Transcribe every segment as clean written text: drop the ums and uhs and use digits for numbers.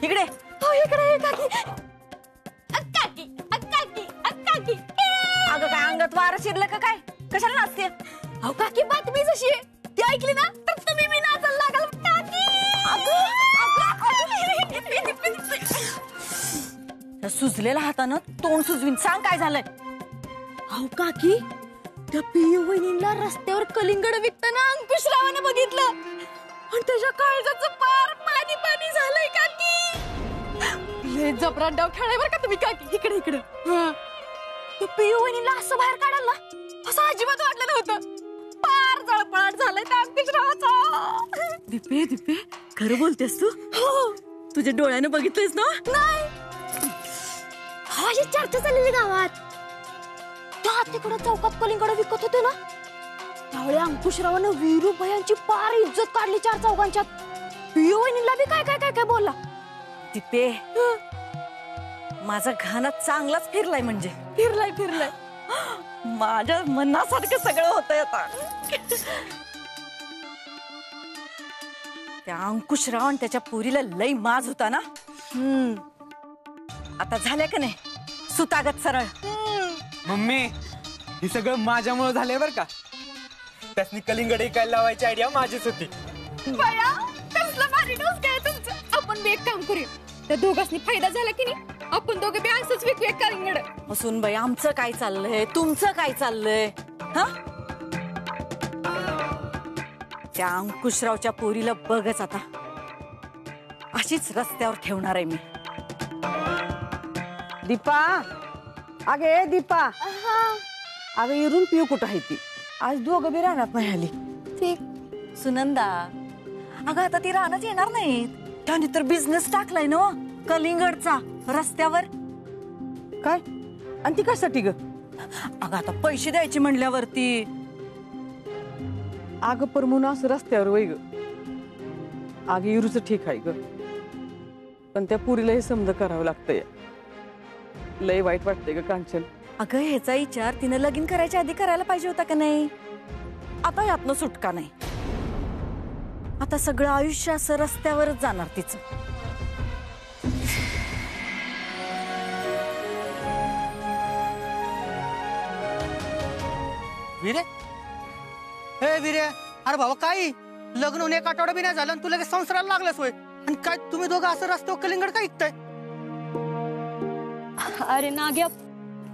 इकडे हो इकडे काकी काकी काकी काकी अगं काय अंगात वारं शिरलं का काय? कशाला नाचते? अहो काकी बातमी जशी आहे ती ऐकली ना तर तुम्ही मी नाचायला लागल काकी. त्या सुजलेल्या हातानं तोंड सुजवीन सांग काय झालंय? अहो काकी त्या पियू वहिनीला रस्त्यावर कलिंगड विकताना अंकुशरावाने बघितलं आणि त्याच्या काळजाचं पार पाणी पाणी झालंय काकी. लय जबरा डाव खेळाय बरं का तुम्ही काकी. इकडे इकडे त्या पियू वहिनीला असं बाहेर काढायला असं अजिबात वाटलं नव्हतं. पार जळपळाट झालंय त्या अंकुशरावाचा. दिपे दिपे खरं बोलतेस तू? हो तुझ्या डोळ्यानं बघितलंयस ना? नाही हा ही चर्चा चाललेली गावात. त्या तिकडे चौकात कलिंगड विकत होते ना त्यावेळी अंकुशरावानं वीरू भयांची पार इज्जत काढली चार चौकांच्यात. पियू वहिनीला बी काय काय काय काय बोलला. दिपे माझा घाना चांगलाच फिरलाय म्हणजे फिरलाय फिरलाय माझ्या मनासारखं सगळं होतंय आता. त्या अंकुशराव आणि त्याच्या पोरीला लई माज होता ना. आता झाल्या का नाही सुतागत सरळ. मम्मी हे सगळं माझ्यामुळे झालंय बर का. त्यासनी कलिंगड ऐकायला लावायची आयडिया माझीच होती. बया कसलं भारी डोस काय तुमचं. आपण बी एक काम करूया त्या दोघांनी फायदा झाला की नाही आपण दोघे बी असंच विकूया कलिंगड. असून बाई आमचं काय चाललंय तुमचं काय चाललंय? हा त्या अंकुशरावच्या पोरीला बघच आता अशीच रस्त्यावर ठेवणार आहे मी. दीपा अगे दीपा अगं इरून पिऊ कुठं आहे ती? आज दोघं बी राहणार नाही आली. ठीक सुनंदा अगं आता ती राहणंच येणार नाहीत. त्याने तर बिझनेस टाकलाय ना कलिंगडचा रस्त्यावर. काय आणि ती कशासाठी ग? अगं आता पैसे द्यायचे म्हणल्यावरती. अगं पर म्हणून असं रस्त्यावर वय ग. अगं इरूच ठीक आहे ग पण त्या पुरीला हे समज करावं लागतंय. लय वाईट वाटतंय ग कांचन. अगं ह्याचा विचार तिने लगीन करायच्या आधी करायला पाहिजे होता का नाही? आता यातनं सुटका नाही. आता सगळं आयुष्य असं रस्त्यावरच जाणार तिचं. विरे हे विरे अरे बाबा काय लग्न होऊन एक आठवडा बी नाही झालं तू लगेच संसाराला लागलास होय. आणि काय तुम्ही दोघं असं रस्त्यावर कलिंगड काय ऐकताय? अरे नाग्या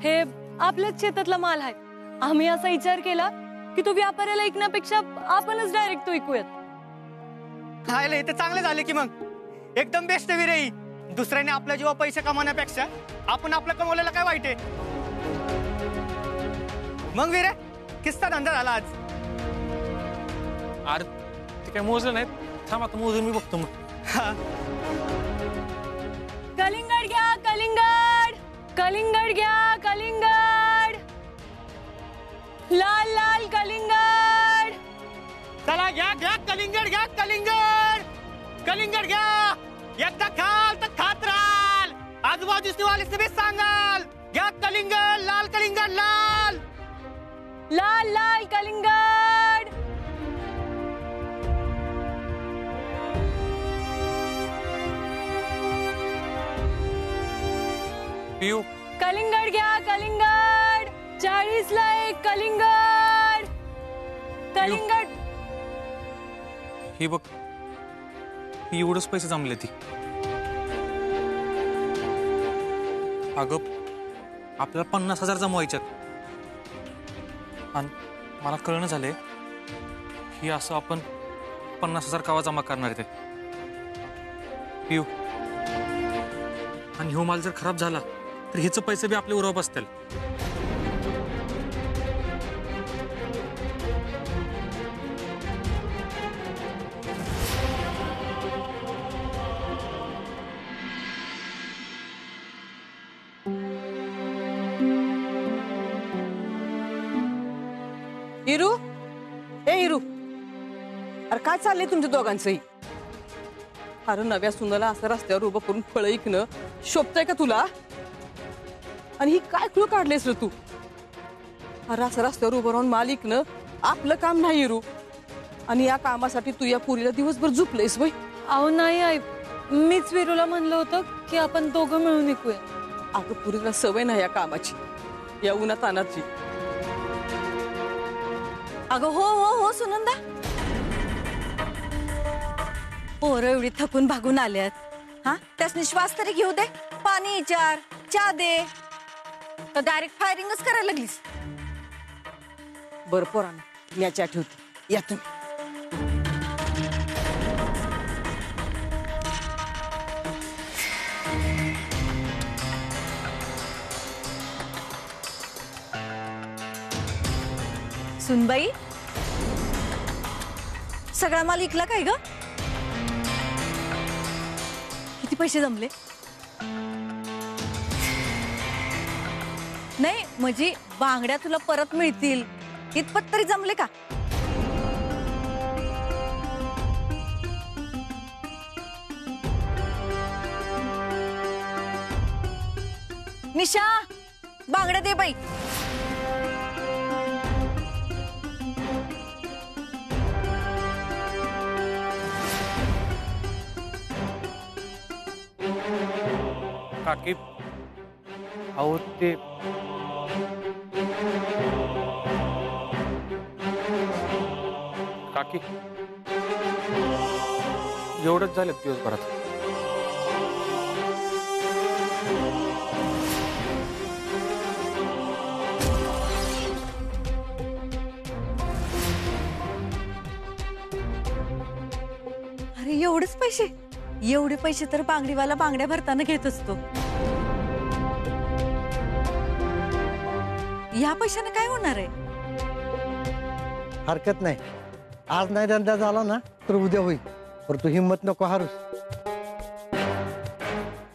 हे आपल्याच शेतातला माल आहे. आम्ही असा विचार केला की तो व्यापाऱ्याला ऐकण्यापेक्षा आपणच डायरेक्ट तो ऐकूयात. खायला इथे चांगले झाले की मग एकदम बेस्ट विरे. दुसऱ्याने आपल्या जीवा पैसे कमवण्यापेक्षा आपण आपलं कमवलेलं काय वाईट आहे. मग विरे किस्सा धंदा झाला आज. अरे ते काय मोजलं नाही. थांब आता मोजून मी बघतो मग. कलिंगड घ्या कलिंगड कलिंगड घ्या कलिंगड लाल लाल कलिंगड. चला घ्या घ्या कलिंगड घ्या कलिंगड कलिंगड घ्या. एकदा खाल तर खात राहाल. आजूबाजूची वाली सगळे सांगाल घ्या कलिंगड लाल कलिंगड लाल लाल लाल कलिंगड. पिऊ कलिंगड घ्या कलिंगड 40 ला एक कलिंगड कलिंगड. ही बघ एवढंच पैसे जमले ती. अगं आपल्याला 50,000 जमवायच्यात आणि मला कळणं झालंय की असं आपण 50,000 कावा जमा करणार आहे पिऊ. आणि ह्यो माल जर खराब झाला तर हिचं पैसे बी आपले उराव बसतील. इरू ए इरू अरे काय चाललंय तुमच्या दोघांचंही? अरे नव्या सुनाला असं रस्त्यावर उभं करून फळं ऐकणं शोभतंय का तुला? आणि ही काय क्लू काढलेस रे तू? अरे असं रस्त्यावर उभं राहून माल ऐकणं आपलं काम नाही इरू. आणि या कामासाठी तू या पुरीला दिवसभर झोपलेस वय? अहो नाही आई मीच विरूला म्हणलं होतं की आपण दोघं मिळून विकूया. अगं पुरीला सवय नाही या कामाची, या उन्हातानाची. अगं हो हो हो सुनंदा, पोरं एवढी थकून भागून आल्यात, हा त्यासनी श्वास तरी घेऊ दे, पाणी विचार, चहा दे, तर डायरेक्ट फायरिंगच करायला लागलीस. बरं पोरांना मी याची आठवते, या तुम्ही. सुनबाई, सगळा माल विकला काय ग? किती पैसे जमले? नाही म्हणजे बांगड्या तुला परत मिळतील इतपत तरी जमले का? निशा, बांगड्या दे बाई. काकी अहो ते काकी एवढंच झालं दिवसभरात. अरे एवढेच पैसे? एवढे पैसे तर बांगडीवाला बांगड्या भरताना घेत असतो. या पैशाने काय होणार आहे? हरकत नाही, आज नाही धंदा झाला ना तर उद्या होईल, पर तू हिम्मत नको हारूस.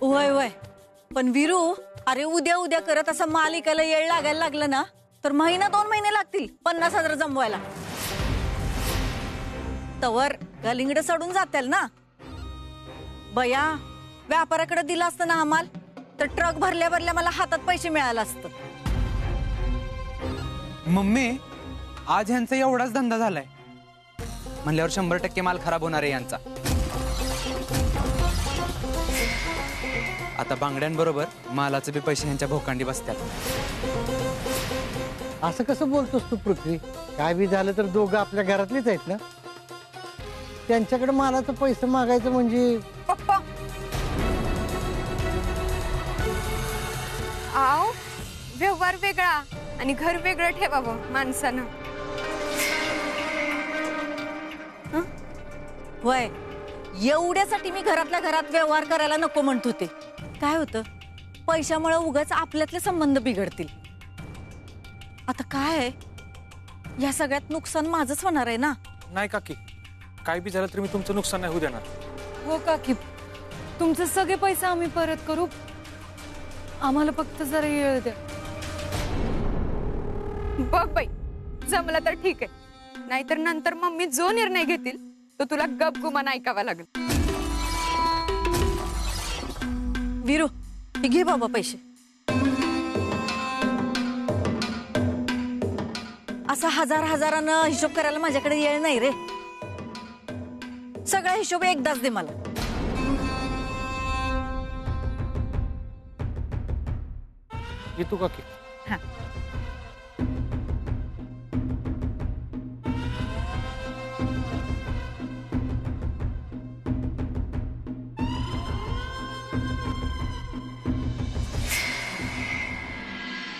वय वय, पण विरू, अरे उद्या उद्या करत असं मालिकाला येळ लागायला लागलं ना तर महिना 2 महिने लागतील 50,000 जमवायला. तवर गलिंगड सडून जातील ना. बया, व्यापाराकडे दिला असतं ना आम्हाल तर ट्रक भरल्या भरल्या मला हातात पैसे मिळाला असतं. मम्मी, आज ह्यांचा एवढाच धंदा झालाय म्हणल्यावर 100% माल खराब होणार आहे यांचा. आता बांगड्यांबरोबर मालाचे बी पैसे ह्यांच्या भोकांडी बसतात. असं कसं बोलतोस तू पृथ्वी? काय बी झालं तर दोघं आपल्या घरातलीच आहेत ना, त्यांच्याकडे मालाचं पैसे मागायचं म्हणजे. पप्पा, आव, व्यवहार वेगळा आणि घर वेगळं ठेवावं माणसानं. वय, एवढ्यासाठी मी घरातल्या घरात व्यवहार करायला नको म्हणत होते. काय होतं, पैशामुळे उगाच आपल्यातले संबंध बिघडतील. आता काय आहे, या सगळ्यात नुकसान माझंच होणार आहे ना. नाही काकी, काय बी झालं तर मी तुमचं नुकसान नाही होऊ देणार. हो काकी, तुमचे सगळे पैसे आम्ही परत करू, आम्हाला फक्त जरा येळ द्या. बघ बाई, जमलं तर ठीक आहे, नाहीतर नंतर मम्मी जो निर्णय घेतील तो तुला गपगुमान ऐकावा लागेल. विरू, हे घे बाबा पैसे. असा हजारानं हिशोब करायला माझ्याकडे येळ नाही रे. सगळा हिशोब एकदाच दे मला. येतो काकी. हा.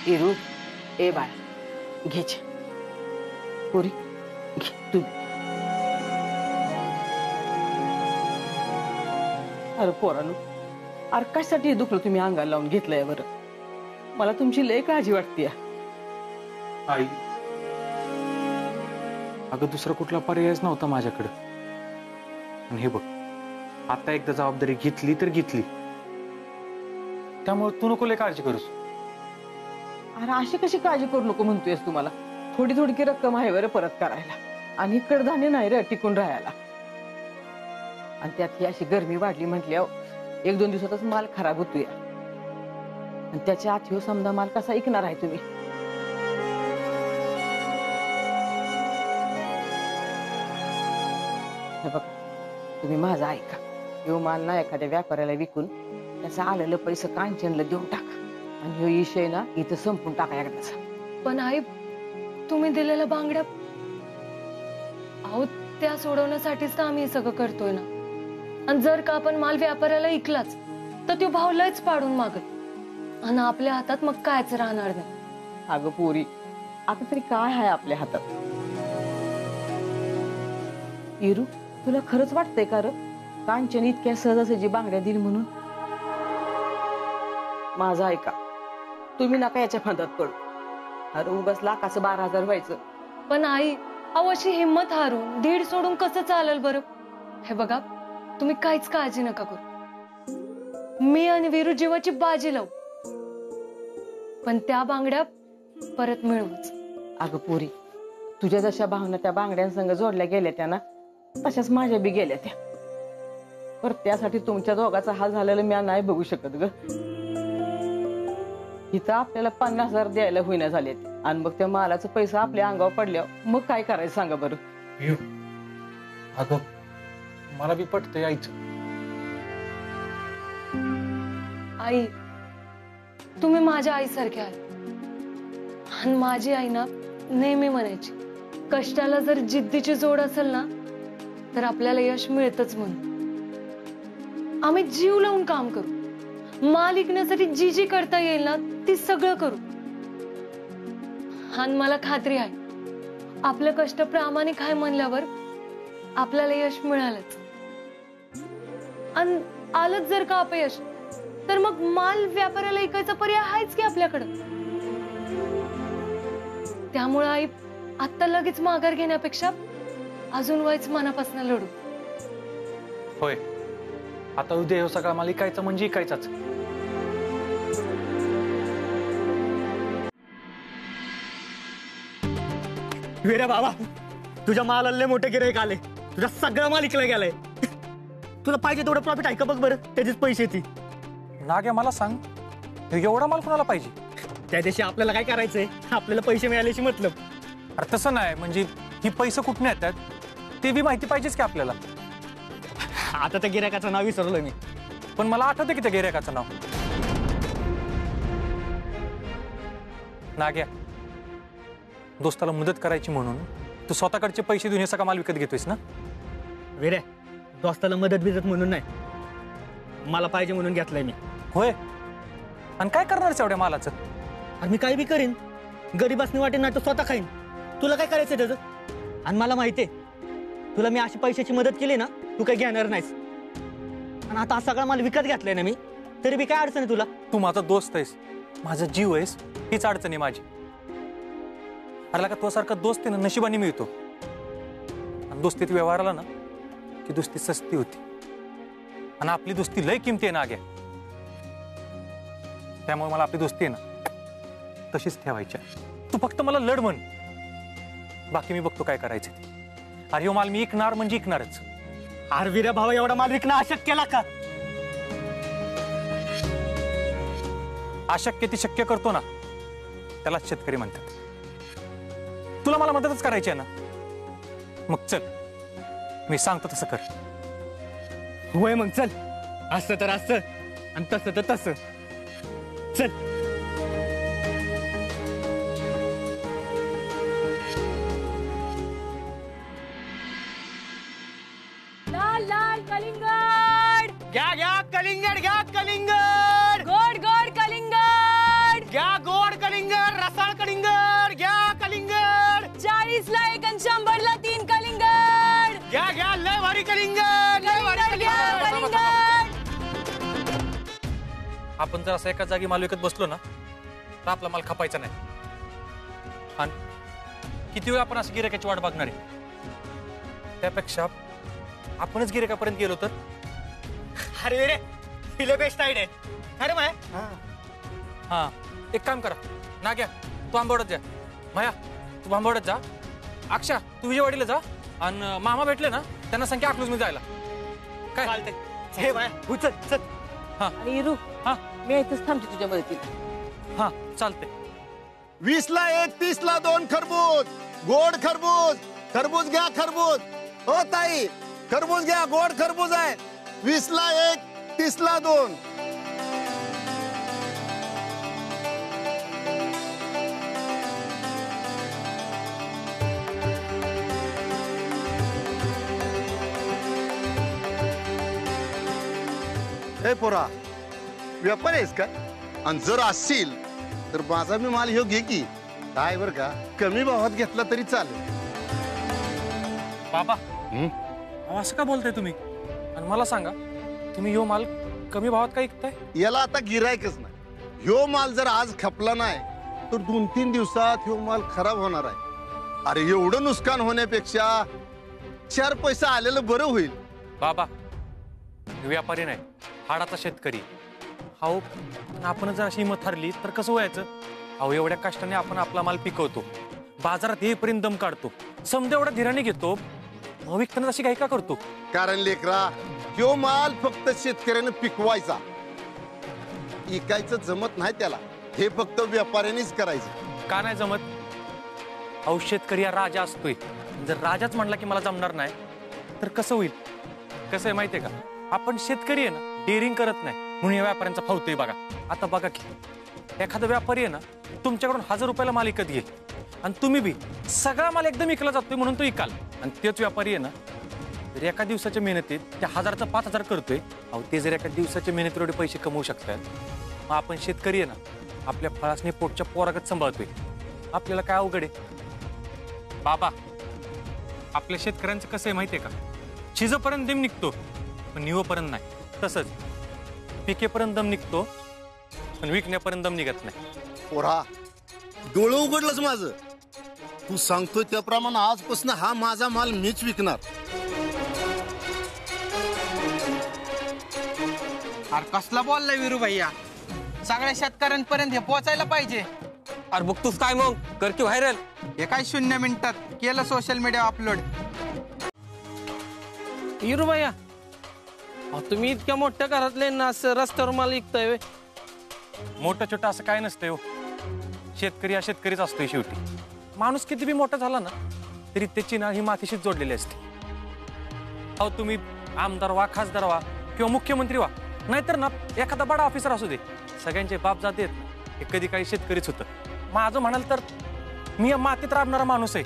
इरू, ए बाळ, घेच पुरी, घे तू. अरे पोरानू, अरे कशासाठी दुखलं तुम्ही अंगाला लावून घेतलंय बरं? मला तुमची लय काळजी वाटते. आई, अगं दुसरा कुठला पर्यायच नव्हता माझ्याकडे. आणि हे बघ, आता एकदा जबाबदारी घेतली तर घेतली, त्यामुळे तू नको लय काळजी करूस. अरे अशी कशी काळजी करू नको म्हणतोयस तुम्हाला? थोडी थोडी की रक्कम आहे बरं परत करायला, आणि कडधान्य नाही रे टिकून राहायला. आणि त्यात ही अशी गरमी वाढली म्हटल्यावर 1-2 दिवसातच माल खराब होतोय, आणि त्याच्या आत ह्यो समजा माल कसा ऐकणार आहे तुम्ही? हे बघा, तुम्ही माझं ऐका, ह्यो माल ना एखाद्या व्यापाऱ्याला विकून त्याचा आलेलं पैसे कांचनला देऊन टाका आणि ह्यो विषय ना इथं संपून टाका एकदाचा. पण आई, तुम्ही दिलेल्या बांगड्या, अहो त्या सोडवण्यासाठीच तर आम्ही हे सगळं करतोय ना. आणि जर का आपण माल व्यापाऱ्याला ऐकलाच तर तो भाव लयच पाडून मागत आणि आपल्या हातात मग कायच राहणार नाही. अगं पोरी, आता तरी काय आहे आपल्या हातात? इरू, तुला खरंच वाटतंय का र कांचन इतक्या सहजासहजी बांगड्या दिली म्हणून? माझं ऐका, तुम्ही नका याच्या फांदात पडू. अरे उगाच लाखाचं 12,000 व्हायचं. पण आई, अहो अशी हिंमत हारून 1.5 सोडून कसं चालेल बरं? हे बघा, तुम्ही काहीच काळजी नका करू. मी आणि वीरू जीवाची बाजी लावू, पण त्या बांगड्या परत मिळवूच. अगं पोरी, तुझ्या जशा भावना त्या बांगड्यांसंग जोडल्या गेल्या त्या ना, तशाच माझ्या बी गेल्या त्या. पर त्यासाठी तुमच्या दोघाचा हाल झालेला मी नाही बघू शकत ग. इथं आपल्याला 50,000 द्यायला होईना झाले आणि मग त्या मालाचा पैसा आपल्या अंगावर पडल्यावर मग काय करायचं सांगा बरं? अगं मला बी पटतंय आईचं. आई, तुम्ही माझ्या आईसारखे आहात. आणि माझी आई ना नेहमी म्हणायची, कष्टाला जर जिद्दीची जोड असेल ना तर आपल्याला यश मिळतच म्हणून. आम्ही जीव लावून काम करू, माल विकण्यासाठी जी जी करता येईल ना ती सगळं करू. आणि मला खात्री आहे, आपलं कष्ट प्रामाणिक आहे म्हणल्यावर आपल्याला यश मिळालंच. आणि आलंच जर का अपयश, तर मग माल व्यापाऱ्याला ऐकायचा पर्याय आहेच की आपल्याकडं. त्यामुळे आई, आता लगेच माघार घेण्यापेक्षा अजून व्हायच मनापासून लढू. होय, आता उद्या ह्यो सगळा माल इकायचा म्हणजे इकायचाच. वीरा बाबा, तुझ्या मालाला लय मोठे गिराईक आले. तुझा सगळा माल इकला गेलाय. तुला पाहिजे तेवढं प्रॉफिट आहे का बघ बरं, त्याचीच पैसे ती. नाग्या मला सांग, ह्यो एवढा माल कोणाला पाहिजे? त्या दिवशी आपल्याला काय करायचंय, आपल्याला पैसे मिळाल्याशी मतलब. अरे तसं नाही, म्हणजे ही पैसे कुठून येतात ते बी माहिती पाहिजेच की आपल्याला. आता त्या गिरायकाचं नाव विसरलोय मी, पण मला आठवतं की त्या गिऱ्हाईकाचं नाव. नाग्या, दोस्ताला मदत करायची म्हणून तू स्वतःकडचे पैसे देऊन हे सगळा माल विकत घेतोयस ना? वीरे, दोस्ताला मदत बिदत म्हणून नाही, मला पाहिजे म्हणून घेतलंय मी. होय, आणि काय करणारच एवढ्या मालाचं? आणि मी काय बी करीन, गरीबासनी वाटेन नाही तर स्वतः खाईन. तुला काय करायचं त्याचं? आणि मला माहितीये, तुला मी अशी पैशाची मदत केली ना, तू काही घेणार नाहीस. आणि आता हा सगळा माल विकत घेतलाय ना मी, तरी बी काय अडचण आहे तुला? तू माझा दोस्त आहेस, माझा जीव आहेस, हीच अडचण आहे माझी. अरे का तुझ्यासारखा दोस्त आहे ना नशिबाने मिळतो. आणि दोस्तीत व्यवहार आला ना की दोस्ती सस्ती होती. आणि आपली दोस्ती लय किमती आहे ना आग्या. त्यामुळे मला आपली दोस्ती आहे ना तशीच ठेवायची. तू फक्त मला लढ म्हण, बाकी मी बघतो काय करायचं. अरे ह्यो माल मी विकणार म्हणजे विकणारच. अरे वीरा भावा, एवढा माल विकणं अशक्य केला का? अशक्य ती शक्य करतो ना, त्याला शेतकरी म्हणतात. तुला मला मदतच करायची आहे ना, मग चल मी सांगतो तसं कर. होय मग चल, असं तर असं आणि तसं तर तसं. चल. लाल लाल कलिंगड, घ्या घ्या कलिंगड, घ्या कलिंगड, गोड गोड कलिंगड, घ्या गोड कलिंगड, रसाळ कलिंगड, घ्या कलिंगड. 40 ला 1 आणि 100 ला 3 कलिंगड. घ्या घ्या, लय भारी कलिंगड, लय भारी कलिंगड घ्या, कलिंगड. कलिंगड. आपण जर असं एका जागी माल विकत बसलो ना तर आपला माल खपायचा नाही. आणि किती वेळ आपण असं गिऱ्हाईकाची वाट बघणार आहे? त्यापेक्षा आपणच गिऱ्हाईकापर्यंत गेलो तर. अरे रे, तिला बेस्ट आयडिया अरे माय. हा, एक काम करा, नाग्या तू आंबवडत जा, माया तू आंबवडत जा, अक्षा तू विजयवाडीला जा, आणि मामा भेटले ना त्यांना सांगा अकलूज मध्ये जायला. काय चालते. हे माय, उचल चल. हा आणि इरू, हा मी इथंच थांबते तुझ्या मदतीला. हा चालते. 20 ला 1, 30 ला 2 खरबूज, गोड खरबूज. खरबूज घ्या खरबूज. हो ताई, खरबूज घ्या, गोड खरबूज आहे. 20ला 1 30ला 2. हे पोरा व्यापार आहेस का? आणि जर असतील तर माझा मी माल ह्यो घे की. काय बर का, कमी भावात घेतला तरी चालेल. बाबा अहो, असं का बोलताय तुम्ही? आणि मला सांगा, तुम्ही ह्यो माल कमी भावात का विकताय? याला आता गिरायकच नाही. ह्यो माल जर आज खपला नाही तर 2-3 दिवसात ह्यो माल खराब होणार आहे. अरे एवढं नुकसान होण्यापेक्षा 4 पैसा आलेलं बरं होईल. बाबा व्यापारी नाही, हाडाचा शेतकरी. अहो आपण जर अशी हिंमत हरली तर कसं व्हायचं? अहो एवढ्या कष्टाने आपण आपला माल पिकवतो, बाजारात येईपर्यंत दम काढतो, समजा एवढा धीराने घेतो, मग विकताना अशी काही का करतो? कारण लेकरा ह्यो माल फक्त शेतकऱ्यानं पिकवायचा, इकायचं जमत नाही त्याला. हे फक्त व्यापाऱ्यांनीच करायचं. का नाही जमत? अहो शेतकरी हा राजा असतोय. जर राजाच म्हणला की मला जमणार नाही तर कसं होईल? कसं आहे माहितीये का, आपण शेतकरी आहे ना, डेअरिंग करत नाही म्हणून या व्यापाऱ्यांचा फावतोय. बघा आता बघा की एखादा व्यापारी आहे ना, तुमच्याकडून 1000 रुपयाला माल विकत घेईल आणि तुम्ही बी सगळा माल एकदम विकला जातोय म्हणून तो विकाल. आणि तेच व्यापारी आहे ना, जर एका दिवसाच्या मेहनतीत त्या 1000चा 5000 करतोय. अहो ते जर एका दिवसाच्या मेहनतीवर एवढे पैसे कमवू शकतात, मग आपण शेतकरी आहे ना, आपल्या फळासने पोटच्या पोरागत सांभाळतोय. आपल्याला काय अवघड आहे? बाबा आपल्या शेतकऱ्यांचं कसं आहे माहितीये का, शिजपर्यंत दम निघतो पण निवपर्यंत नाही. तसंच पिकेपर्यंत दम निघतो पण विकण्यापर्यंत दम निघत नाही. पोरा डोळं उघडलंच माझं. तू सांगतोय त्याप्रमाणे आजपासून हा माझा माल मीच विकणार. अरे कसला बोललाय विरू भैया? सगळ्या शेतकऱ्यांपर्यंत हे पोहोचायला पाहिजे. अरे बघतोस काय मग, कर की व्हायरल. हे काय 0 मिनिटात केलं सोशल मीडिया अपलोड. हिरू भैया तुम्ही इतक्या मोठ्या घरातले ना असं रस्त्यावर माल विकताय? मोठं छोटं असं काय नसतंय हो. शेतकरी हा शेतकरीच असतोय शेवटी. माणूस किती बी मोठा झाला ना तरी त्याची ना ही मातीशीच जोडलेली असते. अहो तुम्ही आमदार व्हा, खासदार व्हा किंवा मुख्यमंत्री व्हा, नाहीतर ना एखादा बडा ऑफिसर असू दे, सगळ्यांचे बाप जाते हे कधी काही शेतकरीच होतं. माझं म्हणाल तर मी या मातीत राबणारा माणूस आहे.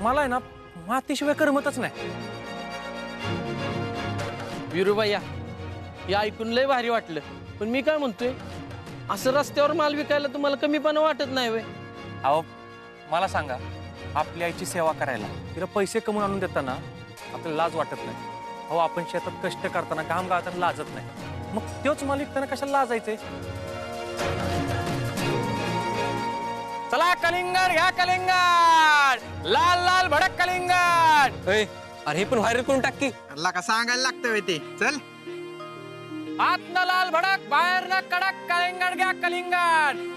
मला आहे ना मातीशिवाय करमतच नाही. विरू भैया हे ऐकून लय भारी वाटलं, पण मी काय म्हणतोय, असं रस्त्यावर माल विकायला तुम्हाला कमीपणा वाटत नाही वे? अहो मला सांगा, आपल्या आईची सेवा करायला, तिला पैसे कमवून आणून देताना आपल्याला लाज वाटत नाही? अहो आपण शेतात कष्ट करताना, काम गाळताना लाजत नाही, मग तोच माल विकताना कशाला लाजायचंय? चला कलिंगड घ्या, कलिंगड, लाल लाल भडक कलिंगड. अरे हे पण व्हायरल करून टाकी. अल्ला का सांगायला लागतं ते. चल आतनं लाल भडक, बाहेरनं कडक, कलिंगड घ्या, कलिंगड.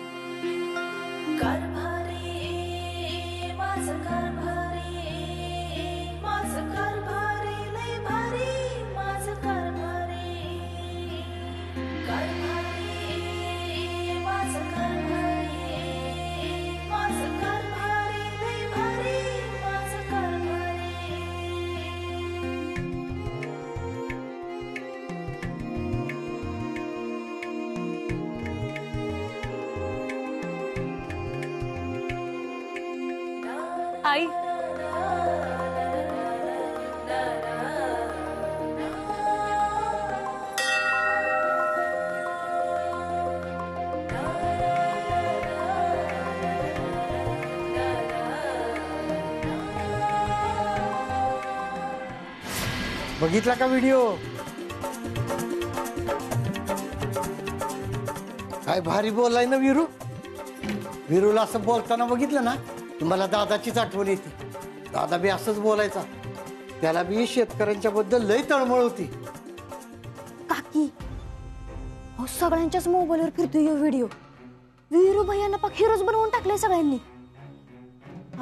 आई बघितला का व्हिडिओ? काय भारी बोललाय ना विरू. विरूला असं बोलताना बघितलं ना, तुम्हाला दादाचीच आठवण येते. दादा बी असंच बोलायचा. त्याला बी शेतकऱ्यांच्या बद्दल लय तळमळ होती. काकी हो, सगळ्यांच्याच मोबाईलवर फिरतोय यो व्हिडिओ. वीरू भैयांना पाक हिरोज बनवून टाकले सगळ्यांनी.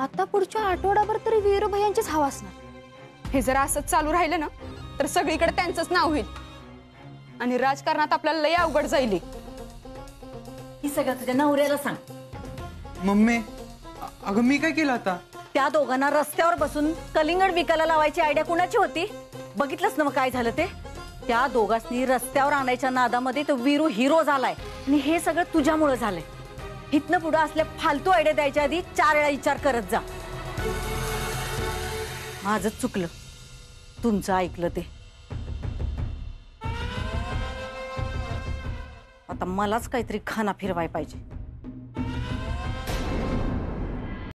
आता पुढच्या आठवड्याभर तरी वीरू भैयांचीच हवा असणार. हे जर असंच चालू राहिलं ना तर सगळीकडे त्यांचंच नाव होईल आणि राजकारणात आपल्याला लय अवघड जाईल. ही सगळं तुझ्या नवऱ्याला सांग. मम्मी अगं मी काय केलं आता? त्या दोघांना रस्त्यावर बसून कलिंगड विकायला लावायची आयडिया कुणाची होती? बघितलंस ना मग काय झालं ते? त्या दोघांनी रस्त्यावर आणायच्या नादामध्ये तो वीरू हिरो झालाय आणि हे सगळं तुझ्यामुळे झालंय. इथनं पुढे असल्या फालतू आयडिया द्यायच्या आधी 4 वेळा विचार करत जा. माझंच चुकलं तुमचं ऐकलं ते. आता मलाच काहीतरी खाना फिरवाय पाहिजे.